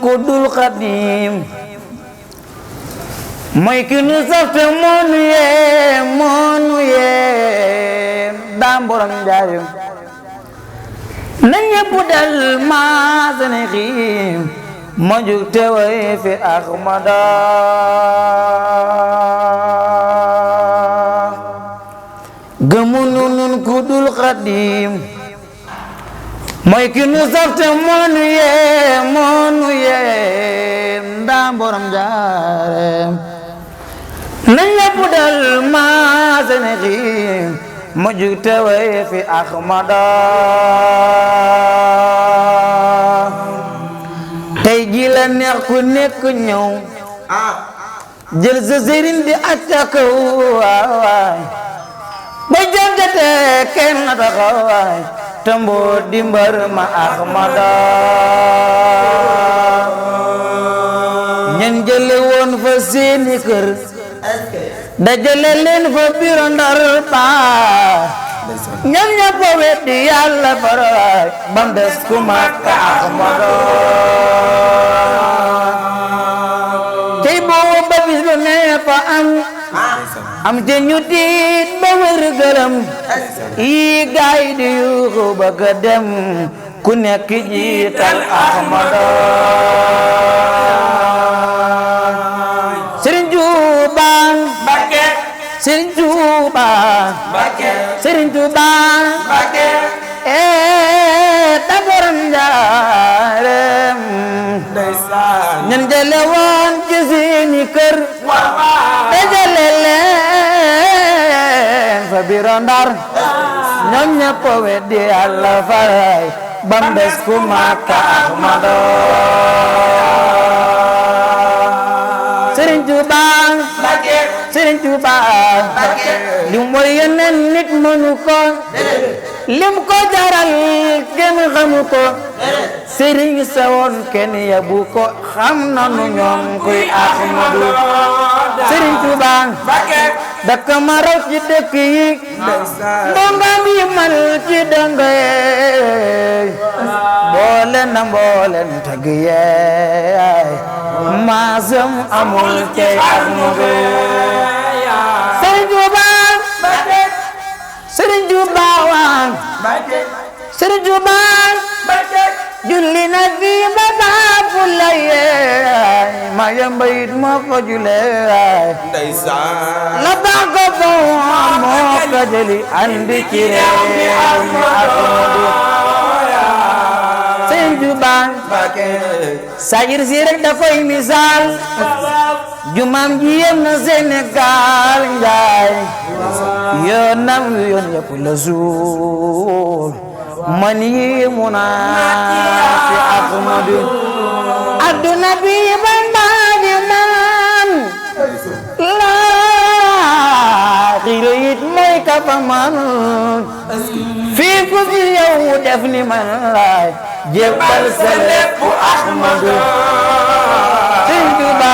ku dul xadim mooy ki nu saf te moonu yee daam borom njaarim na ñépp dal maasane xiim ma jug te way fi Ahmada gëmu nun ku dul xadim mooy ki nu saf te moonu yee ndaam borom njaareem na ñépp dal maasane xiim ma jug te way fi Ahmada tey ji la neex ku nekk ñëw jël sa sëriñ di acca kaw waay ba jantete kenn taxawaay tamboo di mbar ma Ahmada ñen jële woon fa seeni kër dajale leen fa biro Ndar ba ñam ñëpp a weddi Yàlla faraay bam des ku Makka Ahmada tey boo ba bis lu ne fa am te ñu tiit ba wër gërëm yi gaay di yuuxu bëgg a dem ku nekk jiital Ahmada Sëriñ Tuuba Mbakke Sëriñ Tuuba Mbakke Sëriñ Tuuba Mbakke ta borom njaareem ndeysaan ñan jële woon ci seeni kër te jële leen fa biro Ndar ñoom ñëpp weddi Yàlla faray bam des ku Makka Ahmada Sëriñ Tuuba Mbakke Sëriñ Tuuba Mbakke li mooy yeneen nit mënu ko lim ko jaral kenn xamu ko sëriñ sa woon kenn yabu ko xam nanu ñoom kuy Ahmadu Sëriñ Tuuba dëkk ma raw ci dëkk yi ndongam yi mal ci dongo yeey mbooleen tagg yeey maasam amul cey Ahmadu Sëriñ Tuuba Sëriñ Tuuba waan Sëriñ Tuuba julli na fi ba baabu lay ma yamba it moo ko julee la baax ko foo moo ko jëli andi ci réew mi Ahmadu Sëriñ Tuuba sayir si rek da koy misaal jumaam ji yem na Sénégal njaay yoonam yoon yëpp la suul man yi munaafi Ahmadu adduna bi bandaaji man laa xiro it mooy kafa man fii ku fi yow def ni man laay jébbal sa lépp Ahmadu Sëriñ Tuuba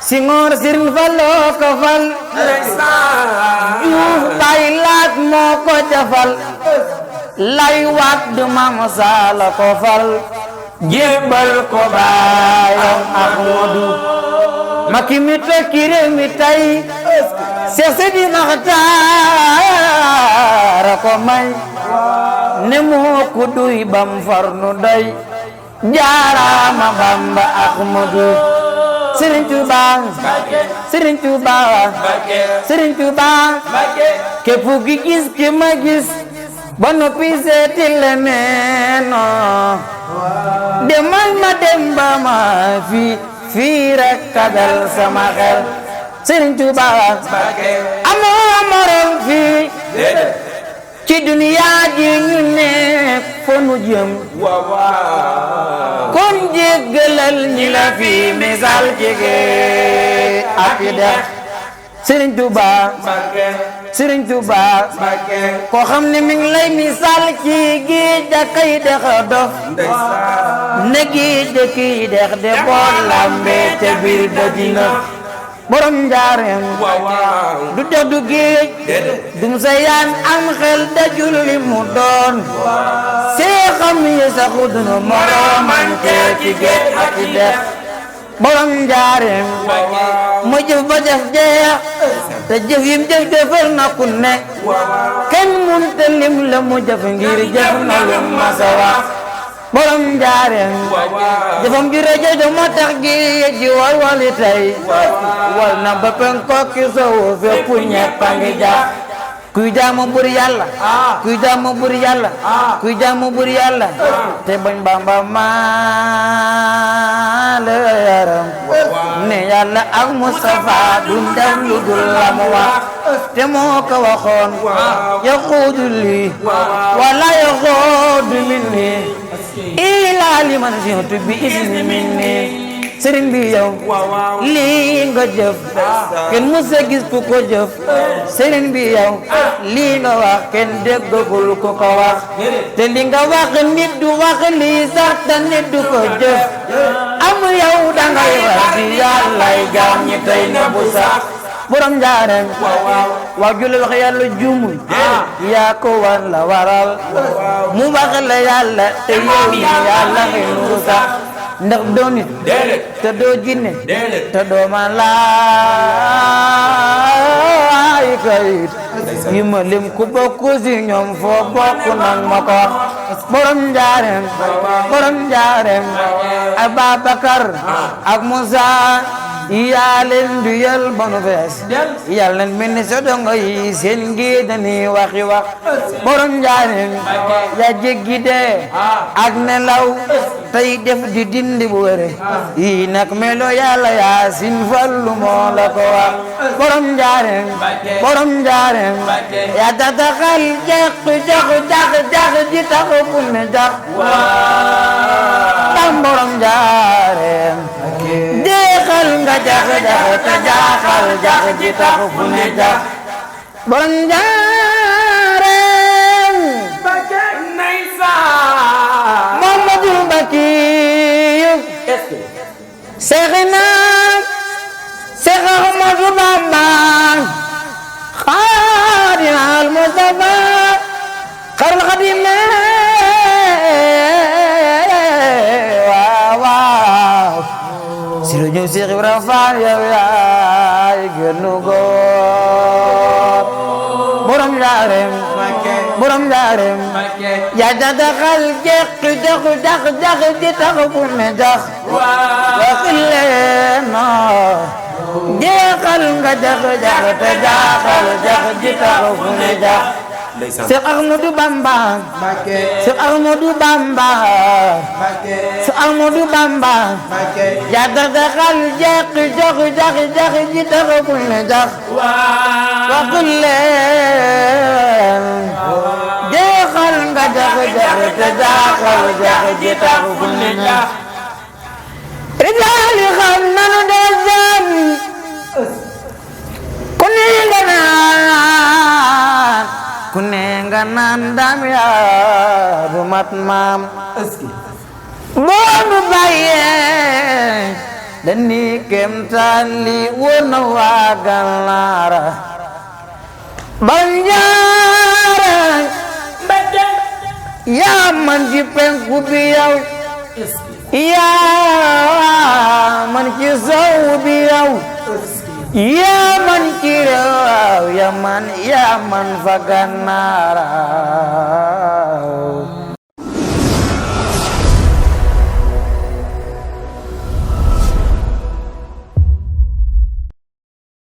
Senghor Sëriñ Fallu ko fal Juuf Baay Laat moo ko jafal lay waat du Maam Saala ko fal jébbal ko baayam Ahmadu Macky mi tekki réew mi tey Seex Sidi Maxtaar ko may ne moo ko duy bam farnu doy jaaraama Bamba Ahmadu Sëriñ Tuuba Sëriñ Tuuba Sëriñ Tuuba képp ki gis ki ma gis ba noppi seeti leneen demal ma dem ba ma fii rek kadal sama xel Sëriñ Tuuba amoo morom fii ci duniya ji ñu nekk fa nu jëm kon jéggalal ñi la fi misaal jege ak def Sëriñ Tuuba Sëriñ Tuuba koo xam ne mi ngi lay misaal ci géej da kay dex dof ne géej da kiy dex de bool lambe te biir da dina borom njaareem du dex du géej dum sayaan am xel dajul li mu doon seexam yi saxu dunu moromante ci géej ak ci dex borom njaareem mu jëf ba jëf jeex te jëf yim jëf defal na ku ne kenn munta lim la mu jëf ngir jëf na lu masa wax borom njaareem jëfam ju rëy ja moo tax gi ji wal wali tey wal na ba penkook ki sowu fépp ñepp a ngi jaax kuy jaamu bur yàlla kuy jaamu bur yàlla kuy jaamu bur yàlla te bañ Bamba maa la yaram ne yàlla ak Mustafa duñ def lu dul la mu wax te moo ko waxoon yaxuudu lii wala yaxuudu minni ilaa liman si'tu bi izni minni sëriñ bi yow lii nga jëf kenn musa gis ku ko jëf sëriñ bi yow lii nga wax kenn déggagul ku ko wax te li nga wax nit du wax lii sax te nit du ko jëf am yow dangay wax di yàllay jaam ñi tey na bu sax borom njaareem waaw julli wax yàlla juumul yaa ko war la waral mu wax la yàlla te yow mi yàlla ngay nuru sax ndax doo nit te doo jinne te doo malaayika yi ma lim ku bokk si ñoom foo bokk nag ma ko wax borom njaareem Ababakar ak Musa yaa leen duyal ba nu fees yàlla mel ni sa dongo yi seen ngi dañuy waxi wax borom njaareem yaa jéggi dee ak nelaw tey def di dindi bu wére yi nag melo yàlla yaa sin fallu moo la ko wax borom njaareem yaa tataxal jax ji taxu bu ne jax tam borom njaareem jeexal nga jax te jaaxal jax ji taxu bu ne jax borom njaareem Muhammadul Bakiyu Seexina Seex Ahmadu Bamba Xaadimul Mustafa xarul xadime waaw si lu ñëw Seex Ibra Faal yow yaay gënu góor borom njaareem yaa dadaxal jeex jax ji tax bu ne jax waxilleeno jeexal nga jax te jaaxal jax ji tax bu ne jax Seex Ahmadu Bamba Seex Ahmadu Bamba yaa dadaxal jeex jax ji tax bu ne jax waxilleen jeexal nga jax te jaaxal jax ji tax bu ne jax rijaali xam nanu desam ku ne nga naan daam yaa du mat maam boo nu bàyyee dañuy kéemtaan li woon na waa Gànnaar ba njaare yaa man ci penku bi yow yaa man ci sow bi yow yaa man ci réew yaa man fa Gànnaar